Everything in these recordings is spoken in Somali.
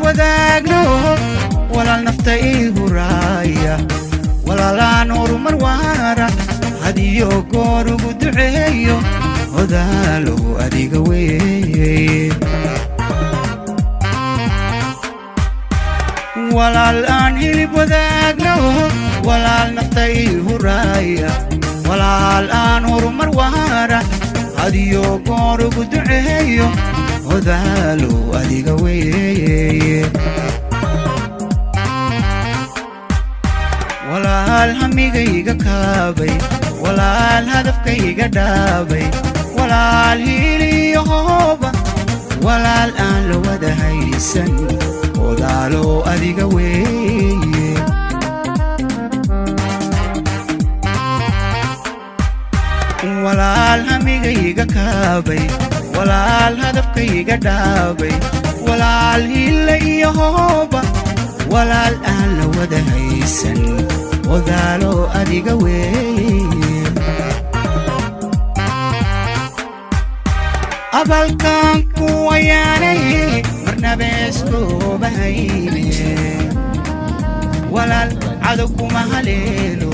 wadaagno walaal nafta igu raaya walaalaan horumar waara hadiyo goor ugu duceeyo odaalo adiga weeye walaal aan hilib wadaagno walaal nafta igu raaya walaal aan horumar waara hadiyo goor ugu duceeyo odaalo adiga weeye walaal hamigayga kaabay walaal hadafkayga dhaabay walaal hiliyo hooba walaal aan la wada haysan odaalo adiga weeye walaal hamigayga kaabay walaal hadafkayga dhaabay walaal hiliyo hooba walaal aan la wada haysan odaalo adiga weeye abalkan kuwayaanay marnaba iskoobayne walaal cadow kuma haleelo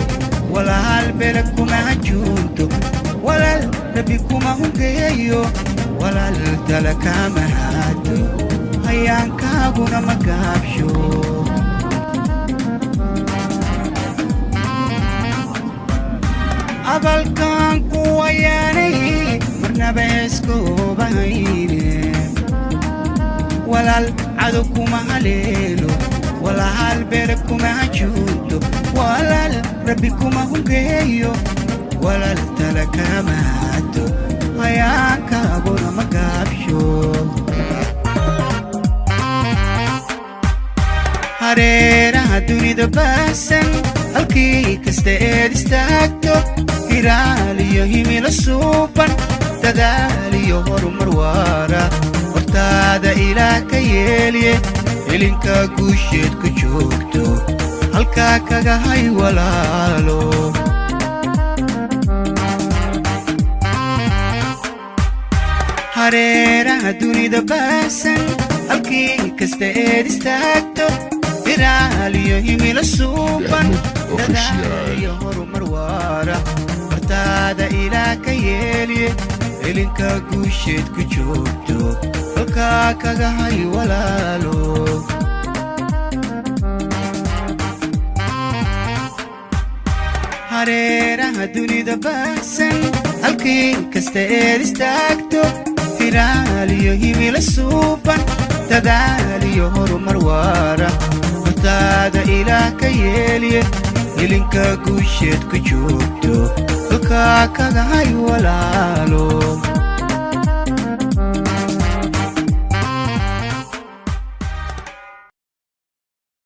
walaal beled kuma hajuunto walaal rabbi kuma hungeeyo walaal tala kama haado hayaankaaguna ma gaabsho abalkan kuwayaanay marnaba iskoobayne walaal cadow kuma haleelo walaal beled kuma hajuunto walaal rabbi kuma hungeeyo walaal tala kama haado hayaankaaguna ma gaabsho hareeraha dunida baasan halkii kasta eed istaagto hiraaliyo himilo suuban dadaaliyo horumar waara hortaada ilaah ka yeeliye helinka guusheed ku joogto halkaa kaga hay walaalo hareeraha dunida baasan halkii kasta eed istaagto hiraaliyo himilo suuban dadaaliyo horumar waara hortaada ilaah ka yeeliye helinka guusheed ku joogto halkaa kaga hay walaalo hareeraha dunida baasan halkii kasta eed istaagto hiraaliyo himilo suuban dadaaliyo horumar waara hortaada ilaah ka yeeliye helinka guusheed ku joogto halkaa kaga hay walaalo